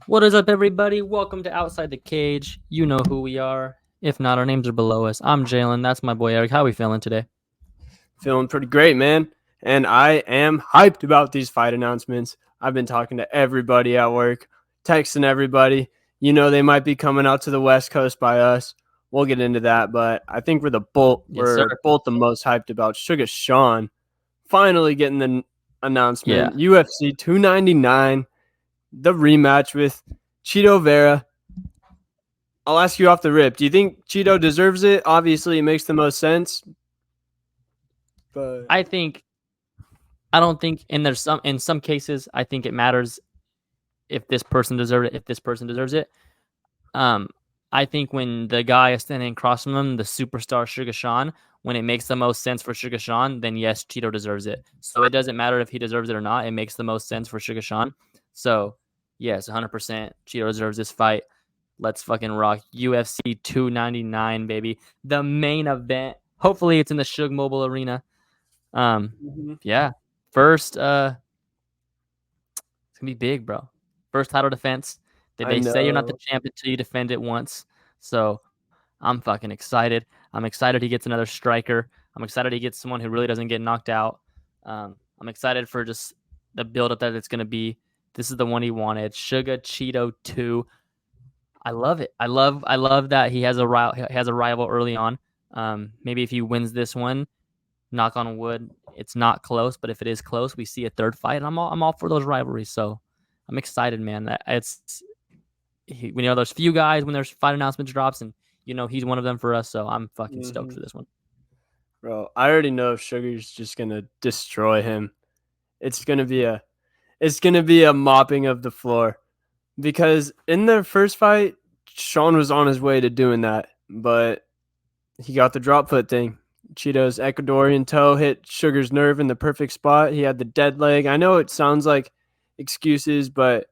What is up, everybody? Welcome to Outside the Cage. You know who we are. If not, our names are below us. I'm Jalen. That's my boy Eric. How are we feeling today? Feeling pretty great, man. And I am hyped about these fight announcements. I've been talking to everybody at work, texting everybody. You know they might be coming out to the West Coast by us. We'll get into that, but I think Yes, sir. we're both the most hyped about Suga Sean finally getting the Yeah. announcement. UFC 299, the rematch with Cheeto Vera. I'll ask you off the rip. Do you think Cheeto deserves it? Obviously, it makes the most sense, but I think I don't think and there's some in some cases I think it matters if this person deserves it, if this person deserves it. Um I think when the guy is standing across from them, the superstar Sugar Sean, when it makes the most sense for Sugar Sean, then yes, Cheeto deserves it. So it doesn't matter if he deserves it or not. It makes the most sense for Sugar Sean. So yes, 100% Cheeto deserves this fight. Let's fucking rock. UFC 299, baby. The main event. Hopefully it's in the Suge Mobile Arena. Um, Mhm. yeah. First, it's gonna be big, bro. First title defense. Did I they say you're not the know. champ until you defend it once? So I'm fucking excited. I'm excited he gets another striker. I'm excited he gets someone who really doesn't get knocked out. I'm excited for just the build up that it's gonna be. This is the one he wanted. Suga Cheeto 2. I love it. I love that he has a rival early on. Maybe if he wins this one, knock on wood, it's not close. But if it is close, we see a third fight. And I'm all for those rivalries. So I'm excited, man. That we know there's few guys when there's fight announcements drops, and he's one of them for us. So I'm fucking stoked Mhm. for this one. Bro, I already know Sugar's just gonna destroy him. It's gonna be a it's gonna be a mopping of the floor. Because in their first fight, Sean was on his way to doing that, but he got the drop foot thing. Cheeto's Ecuadorian toe hit Sugar's nerve in the perfect spot. He had the dead leg. I know it sounds like excuses, but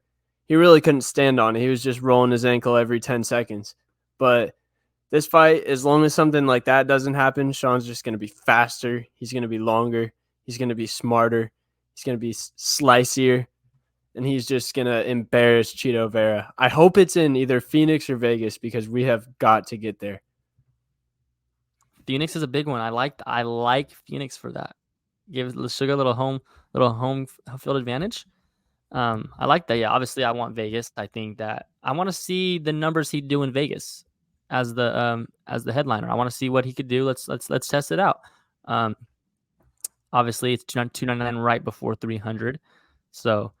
he really couldn't stand on it. He was just rolling his ankle every 10 seconds. But this fight, as long as something like that doesn't happen, Sean's just going to be faster. He's going to be longer. He's going to be smarter. He's going to be slicier. And he's just going to embarrass Cheeto Vera. I hope it's in either Phoenix or Vegas because we have got to get there. Phoenix is a big one. I like Phoenix for that. Give Sugar a little home field advantage. I like that. Yeah, obviously I want Vegas. I think that I want to see the numbers he'd do in Vegas as the headliner. I want to see what he could do. Let's test it out. Um, obviously it's 299 right before 300. So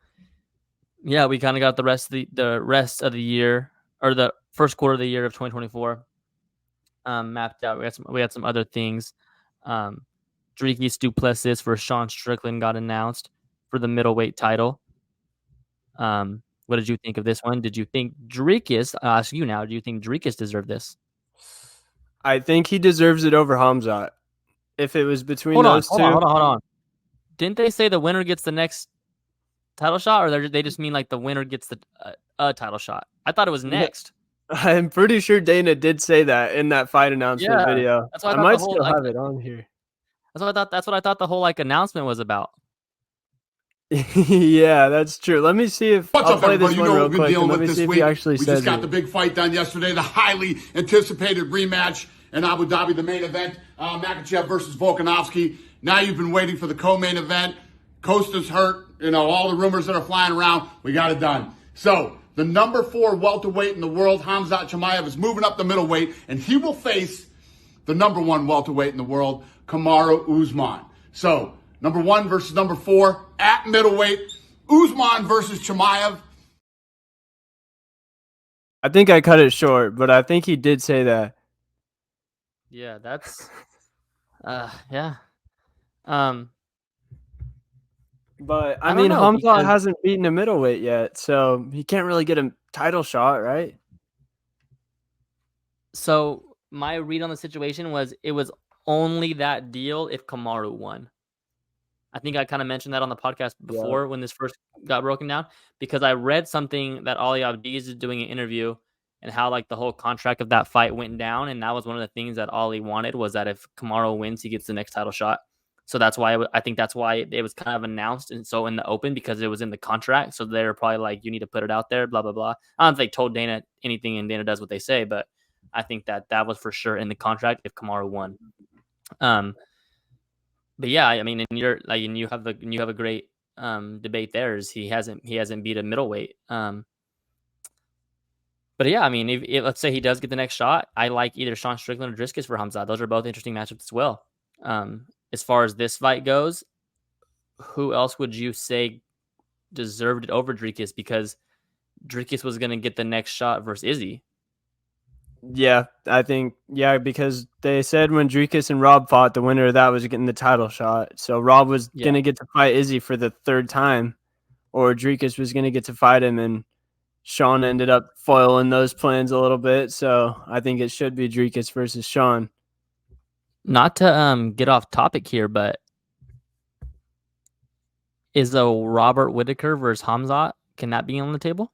yeah, we kind of got the rest of the year, or the first quarter of the year of 2024 mapped out. We had some other things. Um, Dricus Duplessis for Sean Strickland got announced for the middleweight title. What did you think of this one? Did you think Dricus? I'll ask you now. Do you think Dricus deserved this? I think he deserves it over Hamzat. If it was between Hold on, those hold on, two, hold on, hold on. Didn't they say the winner gets the next title shot, or they just mean like the winner gets a title shot? I thought it was next. I'm pretty sure Dana did say that in that fight announcement Yeah, video. that's what I I thought the might whole still like. have it on here. That's what I thought the whole like announcement was about. Yeah, that's true. Let me see if What's I'll up, play everybody? this You one know what real we've been quick and dealing let with me see this if he week. actually We just says got the it. big fight done yesterday, the highly anticipated rematch in Abu Dhabi, the main event, Makachev versus Volkanovski. Now you've been waiting for the co-main event. Costa's hurt. You know, all the rumors that are flying around. We got it done. So, the number 4 welterweight in the world, Hamzat Chimaev, is moving up the middleweight, and he will face the number 1 welterweight in the world, Kamaru Usman. So, number 1 versus number 4 at middleweight. Usman versus Chimaev. I think I cut it short, but I think he did say that. Yeah, yeah. Um, But I I don't mean, know Hamzat because hasn't beaten a middleweight yet, so he can't really get a title shot, right? so my read on the situation was it was only that deal if Kamaru won. I think I kind of mentioned that on the podcast Yeah. before when this first got broken down, because I read something that Ali Abdiz is doing an interview and how like the whole contract of that fight went down, and that was one of the things that Ali wanted, was that if Kamaru wins, he gets the next title shot. So that's why I think that's why it was kind of announced and so in the open because it was in the contract. So they're probably like, you need to put it out there, blah blah blah. I don't think they told Dana anything, and Dana does what they say, but I think that was for sure in the contract if Kamaru won. But yeah, I mean, and you're like, and you have a great debate there. Is he hasn't beat a middleweight. But yeah, I mean, if let's say he does get the next shot, I like either Sean Strickland or Driscus for Hamzat. Those are both interesting matchups as well. As far as this fight goes, who else would you say deserved it over Dricus? Because Dricus was going to get the next shot versus Izzy. Yeah, I think because they said when Dricus and Rob fought, the winner of that was getting the title shot. So Rob was gonna get to fight Izzy for the third time, or Dricus was gonna get to fight him, and Sean ended up foiling those plans a little bit. So I think it should be Dricus versus Sean. Not to get off topic here, but is a Robert Whitaker versus Hamzat, can that be on the table?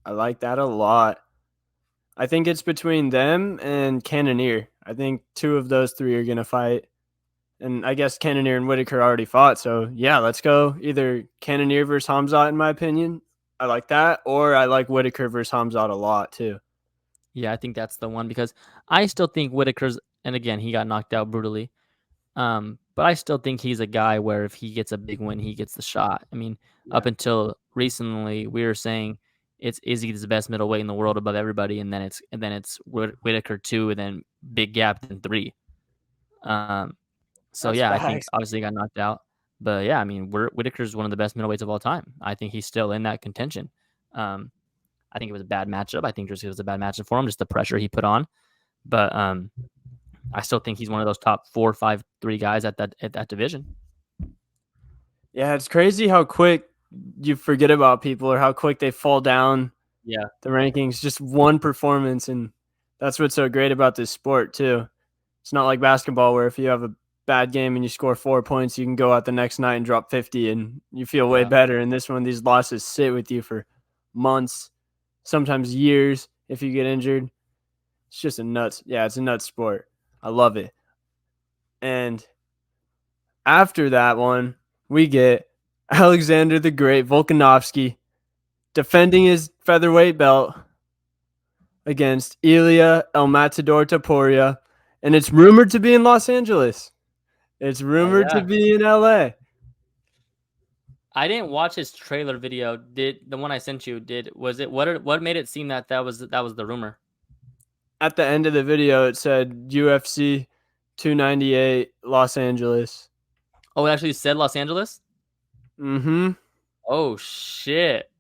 I like that a lot. I think it's between them and Cannonier. I think two of those three are going to fight. And I guess Cannonier and Whitaker already fought. So, yeah, let's go either Cannonier versus Hamzat, in my opinion. I like that. Or I like Whitaker versus Hamzat a lot, too. Yeah, I think that's the one because I still think Whitaker's, and again, he got knocked out brutally. But I still think he's a guy where if he gets a big win, he gets the shot. I mean, up until recently, we were saying it's Izzy's the best middleweight in the world above everybody, and then it's Whitaker 2, and then big gap then 3. So That's yeah, I facts. think obviously he got knocked out, but yeah, I mean, Whitaker's one of the best middleweights of all time. I think he's still in that contention. I think it was a bad matchup. I think it was a bad matchup for him, just the pressure he put on. But I still think he's one of those top 4, 5, 3 guys at that division. Yeah, it's crazy how quick you forget about people or how quick they fall down. Yeah, the rankings, just one performance, and that's what's so great about this sport too. It's not like basketball where if you have a bad game and you score 4 points, you can go out the next night and drop 50 and you feel way better. And this one, these losses sit with you for months, sometimes years if you get injured. It's just it's a nuts sport. I love it. And after that one, we get Alexander the Great Volkanovski defending his featherweight belt against Ilya El Matador Topuria, and it's rumored to be in Los Angeles. It's rumored to be in LA. I didn't watch his trailer video. Did the one I sent you? What made it seem that was the rumor? At the end of the video, it said UFC 298 Los Angeles. Oh, it actually said Los Angeles? Mm-hmm. Oh shit.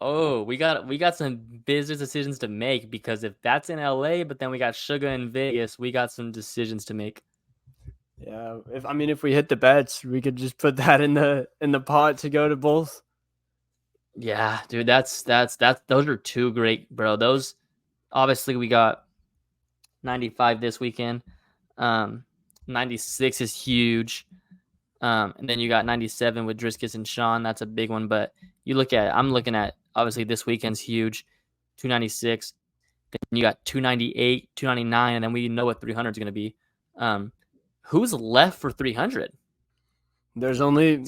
Oh, we got some business decisions to make because if that's in LA, but then we got Suga in Vegas, we got some decisions to make. Yeah, if we hit the bets, we could just put that in the pot to go to both. Yeah, dude, that's those are two great, bro. Those obviously we got 95 this weekend. 96 is huge. And then you got 97 with Driscus and Sean. That's a big one. But I'm looking at obviously this weekend's huge, 296. Then you got 298, 299, and then we know what 300 is going to be. Who's left for 300? There's one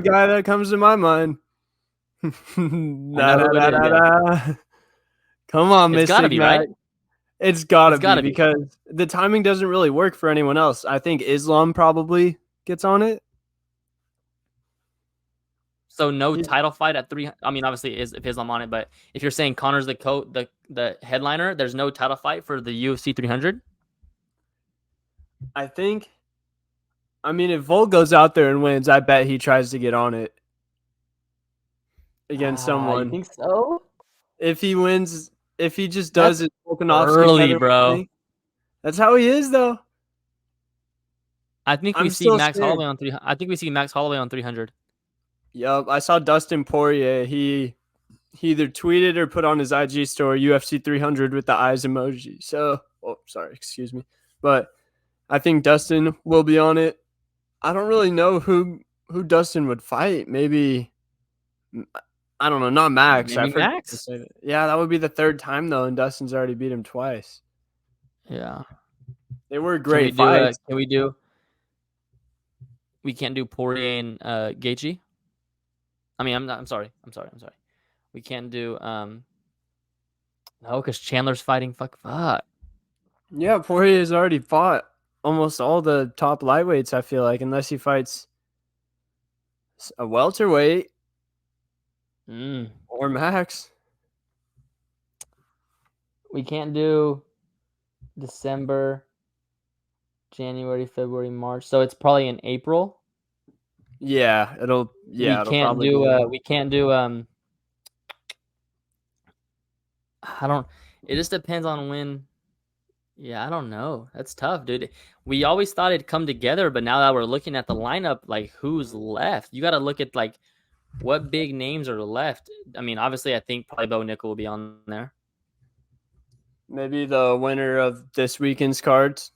guy that comes to my mind. Come on, Mystic. It's gotta be, right? It's gotta be because the timing doesn't really work for anyone else. I think Islam probably gets on it. So no title fight at 300. I mean, obviously if Islam on it, but if you're saying Connor's the headliner, there's no title fight for the UFC 300. I think. I mean, if Volk goes out there and wins, I bet he tries to get on it against someone. You think so? If he wins, if he just does it, Volkanovski early, bro. That's how he is, though. I think we see Max Holloway on 300. I think we see Max Holloway on 300. Yup, I saw Dustin Poirier. He either tweeted or put on his IG story UFC 300 with the eyes emoji. So, excuse me, but I think Dustin will be on it. I don't really know who Dustin would fight. Maybe I don't know. Not Max. Maybe Max. Yeah, that would be the third time though, and Dustin's already beat him twice. Yeah, they were great fights. Can we do We can't do Poirier and Gaethje. I mean, I'm sorry. We can't do no, because Chandler's fighting. Fuck. Yeah, Poirier has already fought almost all the top lightweights, I feel like, unless he fights a welterweight Mm. or Max. We can't do December, January, February, March. So it's probably in April. Yeah, it'll probably be. We can't do I don't it just depends on when. Yeah, I don't know. That's tough, dude. We always thought it'd come together, but now that we're looking at the lineup, like who's left? You got to look at like what big names are left. I mean, obviously, I think probably Bo Nickel will be on there. Maybe the winner of this weekend's cards,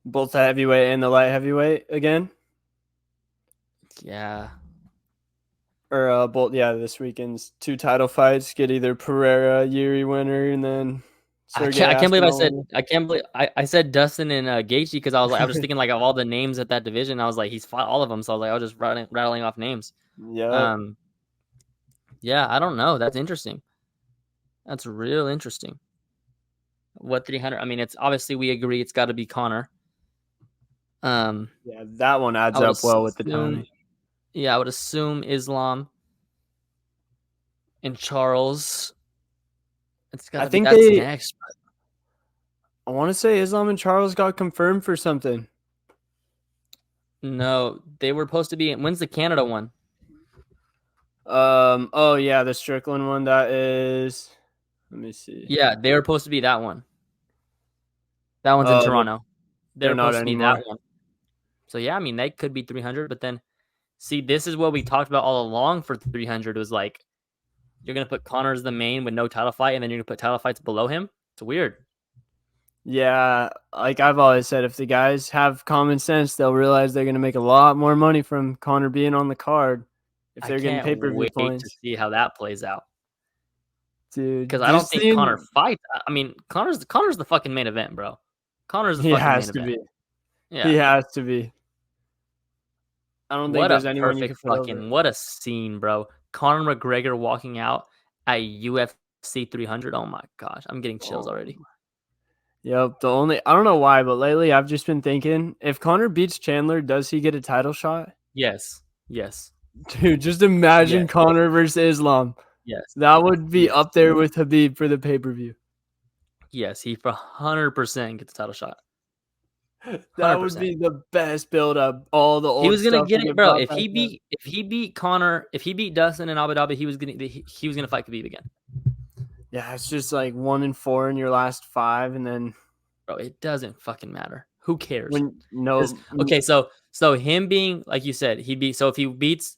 both the heavyweight and the light heavyweight again, Yeah, or both. Yeah, this weekend's 2 title fights get either Pereira, Yuri winner, and then Sergey I can't believe Aspinall. I can't believe I said Dustin and Gaethje because I was just thinking like of all the names at that division. I was like, he's fought all of them, so I was like, I was just rattling off names. Yep. Yeah, I don't know. That's interesting. That's real interesting. What 300? I mean, it's obviously we agree it's got to be Connor. Yeah, that one adds up well with the Tony. Yeah, I would assume Islam and Charles. It's got to be that's next. I want to say Islam and Charles got confirmed for something. No, they were supposed to be. When's the Canada one? Oh yeah, the Strickland one. That is. Let me see. Yeah, they were supposed to be that one. That one's in Toronto. They're supposed to be that one. So yeah, I mean they could be 300, but then see, this is what we talked about all along for 300 was like you're gonna put Connor as the main with no title fight, and then you're gonna put title fights below him. It's weird. Yeah, like I've always said, if the guys have common sense, they'll realize they're gonna make a lot more money from Connor being on the card if they're getting pay-per-view points. To see how that plays out, dude. Because I don't think Connor fights. I mean, Connor's the fucking main event, bro. Connor's the fucking main event. Yeah, he has to be. I don't think there's anyone you can fucking. What a scene, bro! Conor McGregor walking out at UFC 300. Oh my gosh, I'm getting chills already. Yep. I don't know why, but lately I've just been thinking, if Conor beats Chandler, does he get a title shot? Yes. Dude, just imagine Conor versus Islam. Yes. That would be up there with Khabib for the pay-per-view. Yes, he for 100% gets a title shot. 100%. That would be the best build-up. All the old he was gonna stuff get it, bro. If he beat Conor, if he beat Dustin in Abu Dhabi, he was gonna fight Khabib again. Yeah, it's just like 1-4 in your last 5, and then bro, it doesn't fucking matter. Who cares? Okay, so him being like you said, if he beats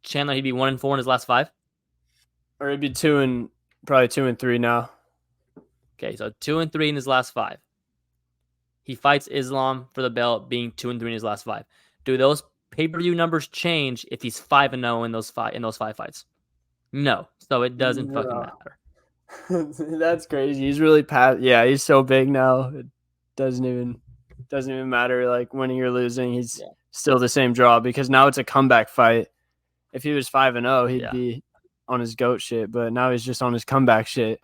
Chandler, he'd be 1-4 in his last 5, or it'd be 2-3 now. Okay, so 2-3 in his last 5. He fights Islam for the belt, being 2-3 in his last 5. Do those pay-per-view numbers change if he's 5-0 in those 5 fights? No, so it doesn't fucking matter. That's crazy. He's really past. Yeah, he's so big now. It doesn't even matter like winning or losing. He's still the same draw because now it's a comeback fight. If he was 5-0, he'd be on his GOAT shit, but now he's just on his comeback shit.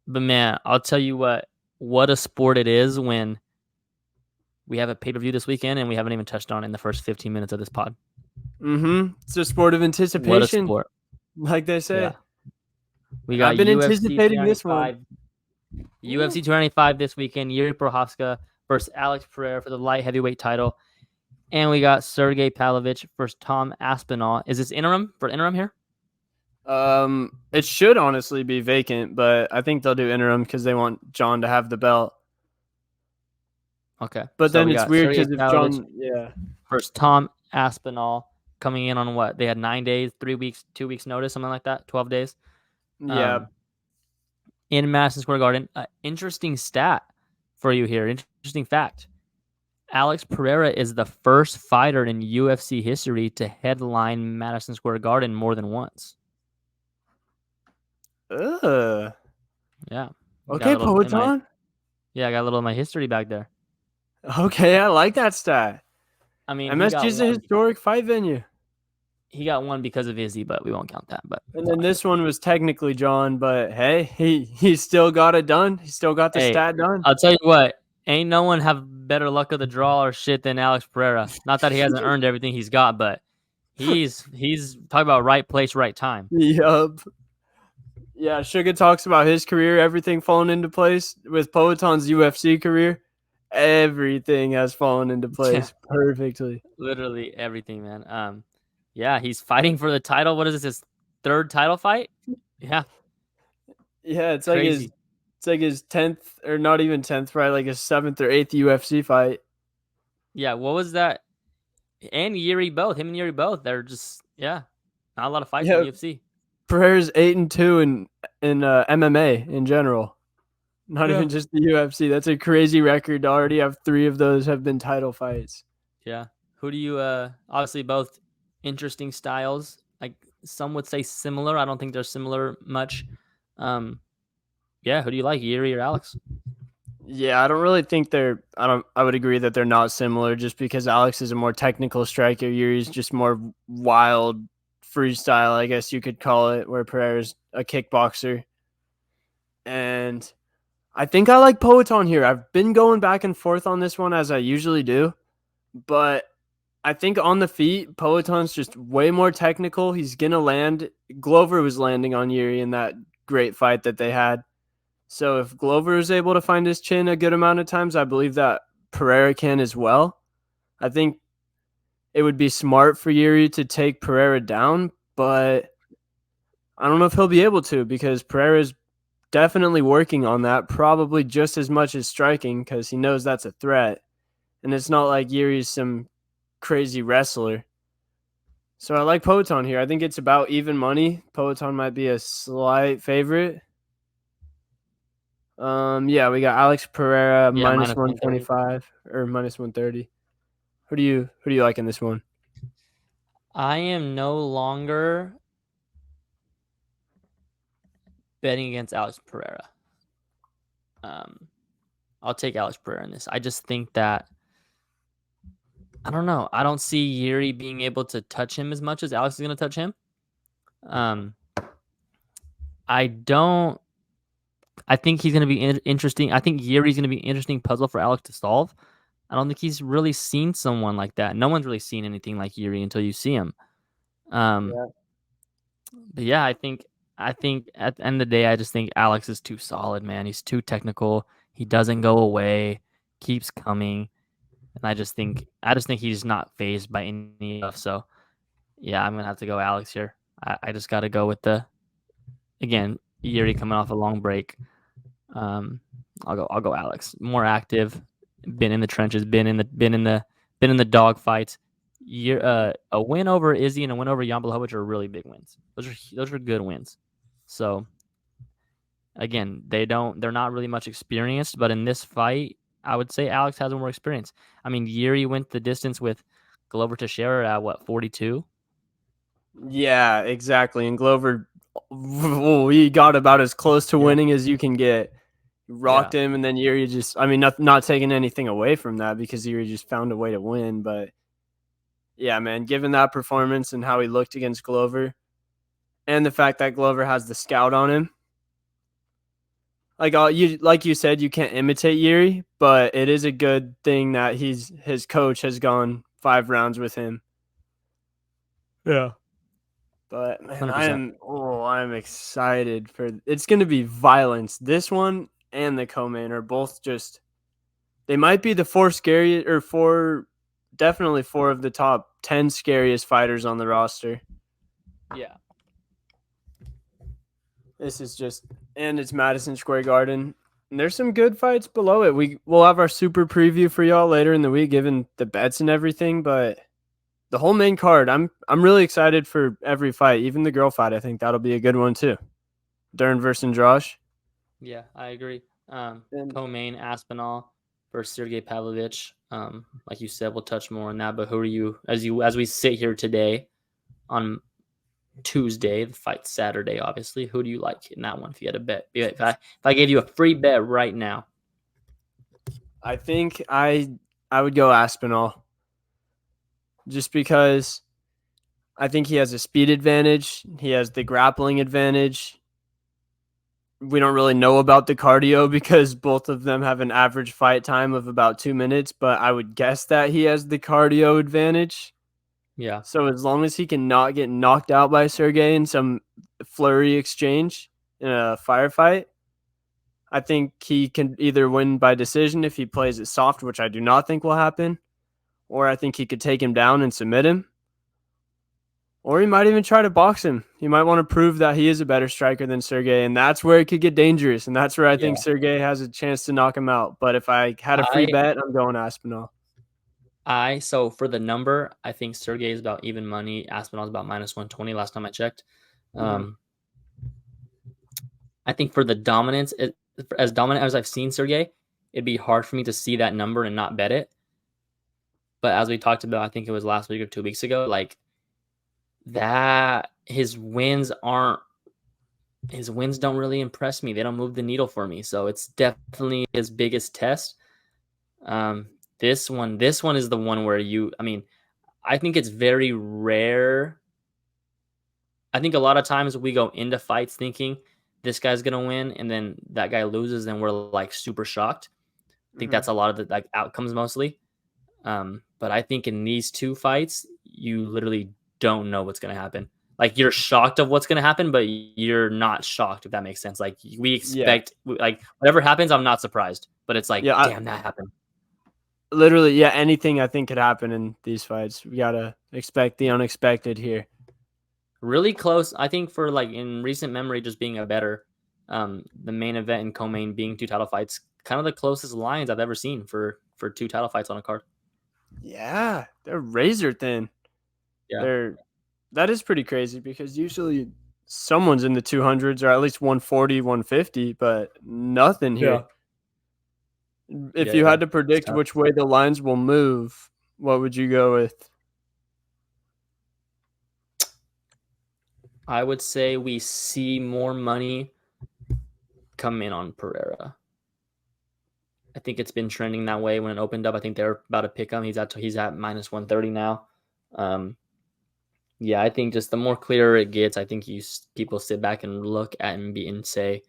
But man, I'll tell you what a sport it is when we have a pay-per-view this weekend and we haven't even touched on it in the first 15 minutes of this pod. It's a sport of anticipation. What a sport. Like they say. Yeah. I've been anticipating this one. UFC 295 this weekend. Yuri Prochazka versus Alex Pereira for the light heavyweight title. And we got Sergey Pavlovich versus Tom Aspinall. Is this interim here? It should honestly be vacant, but I think they'll do interim because they want John to have the belt. Okay. But then it's weird because if John, versus Tom Aspinall coming in on what? They had 9 days, 3 weeks, 2 weeks notice, something like that, 12 days. Yeah. In Madison Square Garden. Interesting stat for you here. Interesting fact. Alex Pereira is the first fighter in UFC history to headline Madison Square Garden more than once. Yeah. Okay, Poeton. Yeah, I got a little of my history back there. Okay, I like that stat. I mean, MSG is a historic fight venue. He got one because of Izzy, but we won't count that. But And then this one was technically drawn, but hey, he still got it done. He still got the hey, stat done. I'll tell you what, ain't no one have better luck of the draw or shit than Alex Pereira. Not that he hasn't earned everything he's got, but he's talking about right place, right time. Yup. Yeah, Suga talks about his career, everything falling into place. With Poeton's UFC career, everything has fallen into place perfectly. Literally everything, man. Yeah, he's fighting for the title. What is this? His third title fight? Yeah. Yeah, it's Crazy. like his 10th or not even 10th fight, like his 7th or 8th UFC fight. Yeah, what was that? And Yuri both. Him and Yuri both. They're just not a lot of fights in the UFC. Pereira's 8-2 in MMA in general. Not even just the UFC. That's a crazy record to already have 3 of those have been title fights. Yeah. Who do you obviously both interesting styles. Like some would say similar. I don't think they're similar much. Yeah, who do you like, Yuri or Alex? Yeah, I don't really think I would agree that they're not similar just because Alex is a more technical striker. Yuri's just more wild freestyle, I guess you could call it, where Pereira's a kickboxer. And I think I like Poeton here. I've been going back and forth on this one as I usually do, but I think on the feet, Poeton's just way more technical. He's going to land. Glover was landing on Yuri in that great fight that they had. So if Glover is able to find his chin a good amount of times, I believe that Pereira can as well. I think it would be smart for Yuri to take Pereira down, but I don't know if he'll be able to because Pereira's definitely working on that, probably just as much as striking because he knows that's a threat. And it's not like Yuri's some crazy wrestler. So I like Poeton here. I think it's about even money. Poeton might be a slight favorite. Yeah, we got Alex Pereira minus 125 or minus 130. Who do you like in this one? I am no longer betting against Alex Pereira. I'll take Alex Pereira in this. I just think that I don't know. I don't see Yuri being able to touch him as much as Alex is going to touch him. I don't. I think he's going to be interesting. I think Yuri's going to be an interesting puzzle for Alex to solve. I don't think he's really seen someone like that. No one's really seen anything like Yuri until you see him. But yeah, I think at the end of the day, I just think Alex is too solid, man. He's too technical. He doesn't go away, keeps coming, and I just think he's not phased by any stuff. So yeah, I'm gonna have to go Alex here. I just got to go with again Yuri coming off a long break. I'll go Alex. More active, been in the trenches, been in the dog fights. A win over Izzy and a win over Jan Blachowicz are really big wins. Those are good wins. So again, they're not really much experienced, but in this fight, I would say Alex has more experience. I mean, Yuri went the distance with Glover Teixeira at what, 42? Yeah, exactly. And Glover, he got about as close to winning as you can get. Rocked him, and then Yuri just, I mean, not taking anything away from that because Yuri just found a way to win. But yeah, man, given that performance and how he looked against Glover and the fact that Glover has the scout on him, like you said, you can't imitate Yuri, but it is a good thing that his coach has gone 5 rounds with him. Yeah. But man, 100%. I'm excited for it's going to be violence. This one and the co-main are both just, they might be the definitely 4 of the top 10 scariest fighters on the roster. Yeah. This is just, and it's Madison Square Garden. And there's some good fights below it. We'll have our super preview for y'all later in the week, given the bets and everything. But the whole main card, I'm really excited for every fight, even the girl fight. I think that'll be a good one too. Dern versus Josh. Yeah, I agree. Co-main Aspinall versus Sergey Pavlovich. Like you said, we'll touch more on that. But who are you as we sit here today on Tuesday? The fight's Saturday, obviously. Who do you like in that one? If you had a bet, if I gave you a free bet right now, I think I would go Aspinall. just because I think he has a speed advantage. He has the grappling advantage. We don't really know about the cardio because both of them have an average fight time of about 2 minutes, but I would guess that he has the cardio advantage. Yeah. So as long as he can not get knocked out by Sergey in some flurry exchange in a firefight, I think he can either win by decision if he plays it soft, which I do not think will happen, or I think he could take him down and submit him. Or he might even try to box him. He might want to prove that he is a better striker than Sergey, and that's where it could get dangerous. And that's where I think Yeah. Sergey has a chance to knock him out. But if I had a free I bet, I'm going Aspinall. so for the number, I think Sergey is about even money. Aspinall's about -120 last time I checked. Mm-hmm. I think for the dominance, as dominant as I've seen Sergey, it'd be hard for me to see that number and not bet it. But as we talked about, I think it was last week or 2 weeks ago, like that his wins don't really impress me. They don't move the needle for me. So it's definitely his biggest test. This one is the one where I think it's very rare. I think a lot of times we go into fights thinking this guy's gonna win, and then that guy loses, and we're like super shocked. I think Mm-hmm. that's a lot of the like outcomes mostly. But I think in these two fights, you literally don't know what's gonna happen. Like you're shocked of what's gonna happen, but you're not shocked if that makes sense. Like we Yeah. expect, like whatever happens, I'm not surprised. But it's like, Yeah. damn, that happened. Literally, yeah, anything I think could happen in these fights. We got to expect the unexpected here. Really close. I think for like in recent memory, just being a better, the main event and co-main being two title fights, kind of the closest lines I've ever seen for two title fights on a card. Yeah, they're razor thin. Yeah. They're That is pretty crazy because usually someone's in the 200s or at least 140, 150, but nothing here. Yeah. If Yeah. you Yeah. had to It's predict tough. which way the lines will move, what would you go with? I would say we see more money come in on Pereira. I think it's been trending that way when it opened up. I think they're about to pick him. He's at -130 now. Um, yeah, I think just the more clearer it gets, I think people sit back and look at and say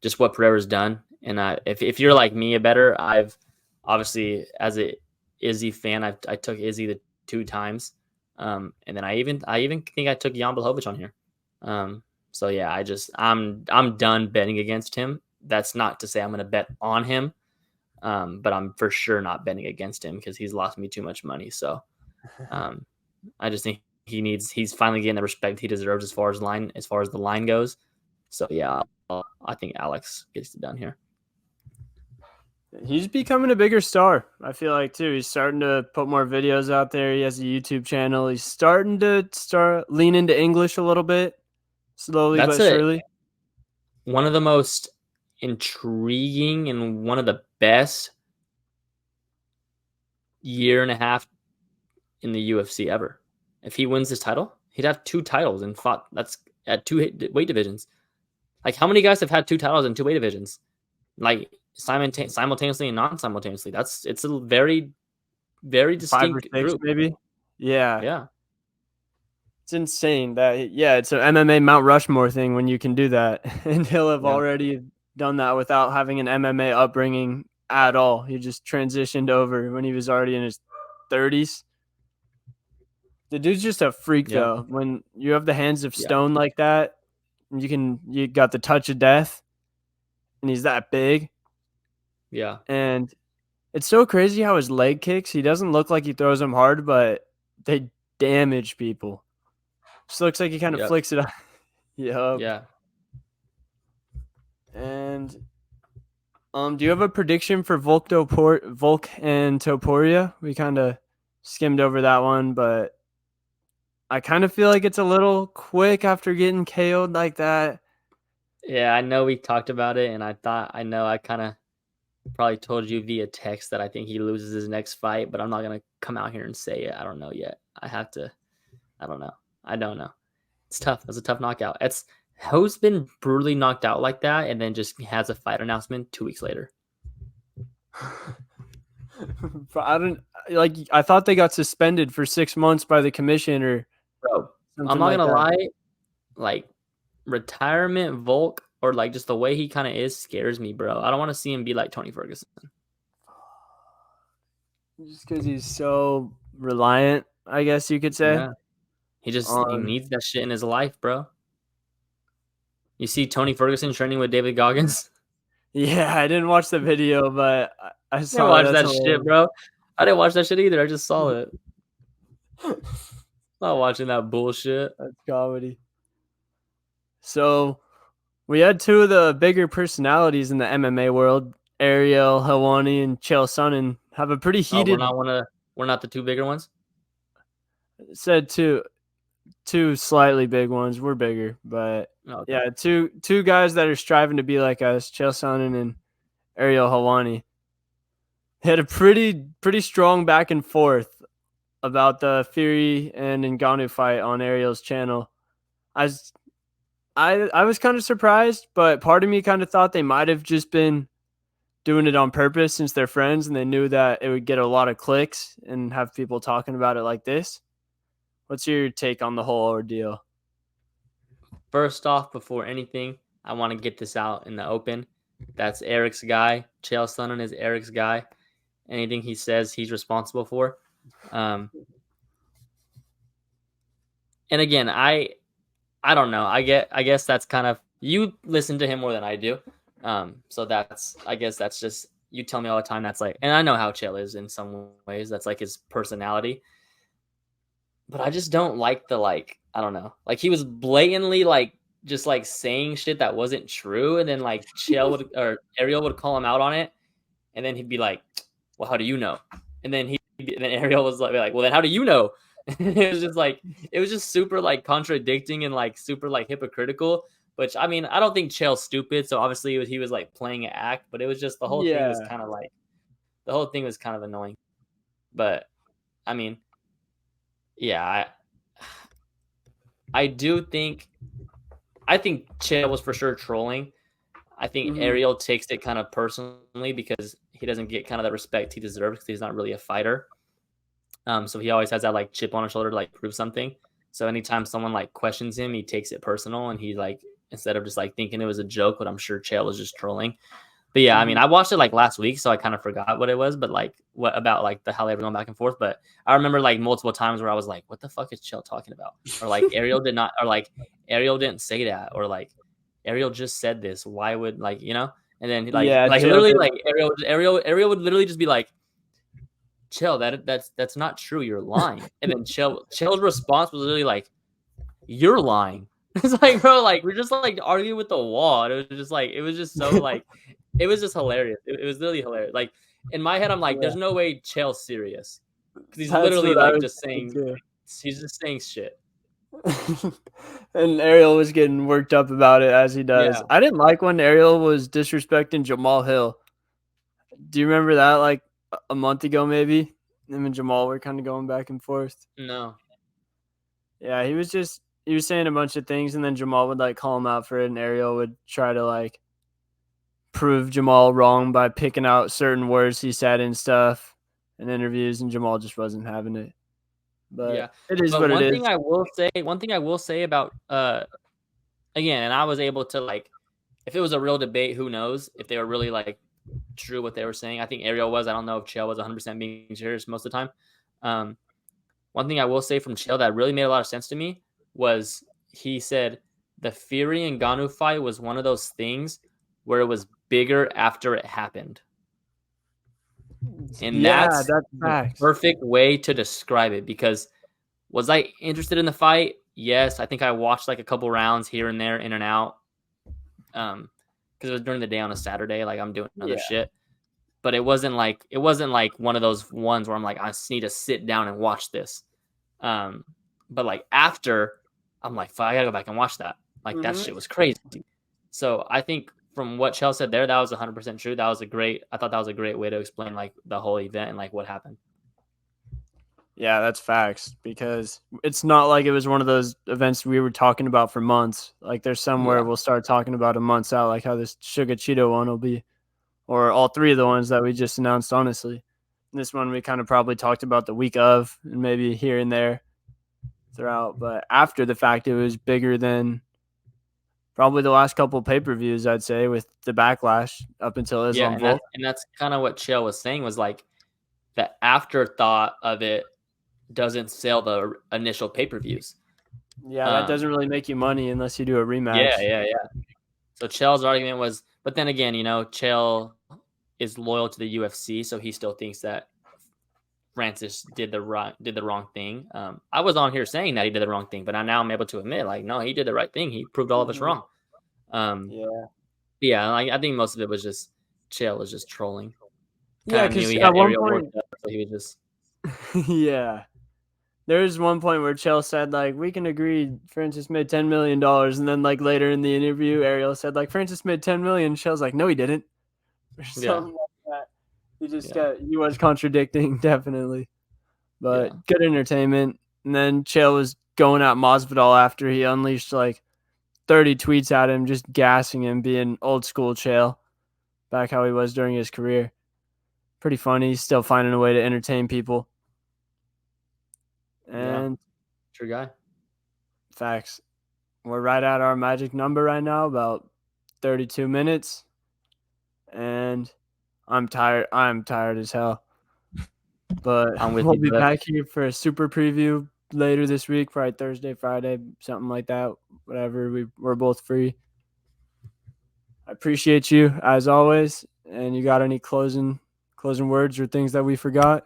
just what Pereira's done. And if you're like me, a better, I've obviously as a Izzy fan, I took Izzy the 2 times, and then I even think I took Jan Blachowicz on here. So yeah, I'm done betting against him. That's not to say I'm going to bet on him, but I'm for sure not betting against him because he's lost me too much money. So um, I just think he's finally getting the respect he deserves as far as the line goes. So yeah, I think Alex gets it done here. He's becoming a bigger star. I feel like too. He's starting to put more videos out there. He has a YouTube channel. He's starting to lean into English a little bit, slowly That's but surely. one of the most intriguing and one of the best year and a half in the UFC ever. If he wins this title, he'd have 2 titles and fought. That's at 2 weight divisions. Like how many guys have had 2 titles in 2 weight divisions? Like simultaneously and non-simultaneously. It's a very, very 5 or distinct 6 group. maybe. Yeah. Yeah. It's insane that it's an MMA Mount Rushmore thing when you can do that. And he'll have Yeah. already done that without having an MMA upbringing at all. He just transitioned over when he was already in his 30s. The dude's just a freak Yeah. though. When you have the hands of Yeah. stone like that, you got the touch of death and he's that big. Yeah. And it's so crazy how his leg kicks, he doesn't look like he throws them hard, but they damage people. Just looks like he kind of Yep. flicks it up. Yep. Yeah. And do you have a prediction for Volk and Topuria? We kind of skimmed over that one, but I kind of feel like it's a little quick after getting KO'd like that. Yeah, I know we talked about it, and I kind of probably told you via text that I think he loses his next fight, but I'm not gonna come out here and say it. I don't know yet. I don't know. I don't know. It's tough. It's a tough knockout. Who's been brutally knocked out like that, and then just has a fight announcement 2 weeks later. I don't like. I thought they got suspended for 6 months by the commission or Bro, I'm something not like gonna that. lie, like retirement Volk or like just the way he kind of is scares me, bro. I don't want to see him be like Tony Ferguson. Just because he's so reliant, I guess you could say. Yeah, he On needs that shit in his life, bro. You see Tony Ferguson training with David Goggins? yeah, I didn't watch the video, but I I didn't saw it. watch That's that shit, hilarious. bro. I didn't watch that shit either. I just saw it. Not watching that bullshit. That's comedy. So we had two of the bigger personalities in the MMA world, Ariel Helwani and Chael Sonnen, have a pretty Oh, heated. we're not the two bigger ones. Said two slightly big ones. We're bigger, but Oh, okay. yeah, two guys that are striving to be like us, Chael Sonnen and Ariel Helwani. Had a pretty strong back and forth about the Fury and Ngannou fight on Ariel's channel. I was, I was kind of surprised, but part of me kind of thought they might have just been doing it on purpose since they're friends and they knew that it would get a lot of clicks and have people talking about it like this. What's your take on the whole ordeal? First off, before anything, I want to get this out in the open. That's Eric's guy. Chael Sonnen is Eric's guy. Anything he says, he's responsible for. And again, I don't know. I guess that's kind of you listen to him more than I do. So I guess that's just you tell me all the time. That's like, and I know how Chael is in some ways. That's like his personality. But I just don't like the like. I don't know. Like he was blatantly like just like saying shit that wasn't true, and then like Chael would or Ariel would call him out on it, and then he'd be like, "Well, how do you know?" And then and then Ariel was like, "Well, then how do you know?" It was just like it was just super like contradicting and like super like hypocritical. Which I mean, I don't think Chael's stupid, so obviously he was like playing an act, but it was just the whole thing was Yeah. kind of like the whole thing was kind of annoying. But I mean, yeah, I do think I think Chael was for sure trolling. I think Mhm. Ariel takes it kind of personally because he doesn't get kind of the respect he deserves because he's not really a fighter. So he always has that like chip on his shoulder to like prove something. So anytime someone like questions him, he takes it personal and he like instead of just like thinking it was a joke, but I'm sure Chael was just trolling. But yeah, I mean, Mhm. I watched it like last week, so I kind of forgot what it was, but like what about like the how they were going back and forth. But I remember like multiple times where I was like, "What the fuck is Chael talking about?" Or like Ariel did not, or like Ariel didn't say that, or like Ariel just said this. Why would like you know? And then Yeah, like Chael literally did. like Ariel would literally just be like, "Chill, that's not true. You're lying." And then Chael's response was literally like, "You're lying." It's like, bro, like we're just like arguing with the wall. And it was just like it was just so like it was just hilarious. It was literally hilarious. Like in my head, I'm like, Yeah, there's no way Chael's serious because he's that's literally what I like was just thinking saying too. he's just saying shit. And Ariel was getting worked up about it as he does. Yeah, I didn't like when Ariel was disrespecting Jamal Hill. Do you remember that like a month ago maybe? Him and Jamal were kind of going back and forth. no, Yeah, he was saying a bunch of things and then Jamal would like call him out for it and Ariel would try to like prove Jamal wrong by picking out certain words he said and stuff in interviews and Jamal just wasn't having it. But yeah. it is But what it is. one thing I will say about again, and I was able to like if it was a real debate, who knows if they were really like true what they were saying. I think Ariel was. I don't know if Chael was 100% being serious most of the time. Um, One thing I will say from Chael that really made a lot of sense to me was he said the Fury and Ngannou fight was one of those things where it was bigger after it happened. And Yeah, that's that's the facts. perfect way to describe it because was I interested in the fight? Yes, I think I watched like a couple rounds here and there, in and out. Because it was during the day on a Saturday, like I'm doing other Yeah. shit. But it wasn't like one of those ones where I'm like, I just need to sit down and watch this. But like after, I'm like, fuck, I gotta go back and watch that. Like that shit was crazy. So I think from what Chell said there, that was 100% true. I thought that was a great way to explain like the whole event and like what happened. Yeah, that's facts because it's not like it was one of those events we were talking about for months. Like there's somewhere Yeah. we'll start talking about a months out, like how this Sugar Cheeto one will be, or all three of the ones that we just announced, honestly. This one we kind of probably talked about the week of and maybe here and there throughout. But after the fact, it was bigger than probably the last couple pay-per-views, I'd say, with the backlash up until Yeah, Islam and Volk. that's kind of what Chael was saying, was like the afterthought of it doesn't sell the initial pay-per-views. Yeah, that doesn't really make you money unless you do a rematch. Yeah. So Chael's argument was, but then again, Chael is loyal to the UFC, so he still thinks that Francis did the wrong thing. I was on here saying that he did the wrong thing, but now I'm able to admit, like, no, he did the right thing. He proved all of us wrong. Yeah, I think most of it was just Chael was just trolling. Yeah, because at one point, so he was just yeah. There's one point where Chael said, like, we can agree Francis made $10 million. And then, like, later in the interview, Ariel said, like, Francis made $10 million. Chael's like, no, he didn't. Or something like that. He was contradicting, definitely. But good entertainment. And then Chael was going at Masvidal after he unleashed, like, 30 tweets at him, just gassing him, being old school Chael, back how he was during his career. Pretty funny. He's still finding a way to entertain people. And true guy. Facts. We're right at our magic number right now, about 32 minutes. And I'm tired. I'm tired as hell. But we'll be back here for a super preview later this week, probably Thursday, Friday, something like that. Whatever. We're both free. I appreciate you as always. And you got any closing words or things that we forgot?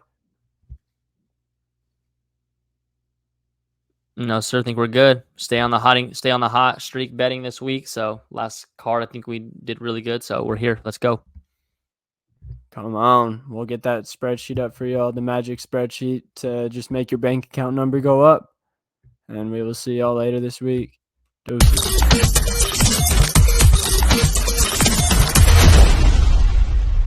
No, sir. I think we're good. Stay on the hot streak betting this week. So last card, I think we did really good. So we're here. Let's go. Come on. We'll get that spreadsheet up for y'all, the magic spreadsheet to just make your bank account number go up. And we will see y'all later this week. Deuces.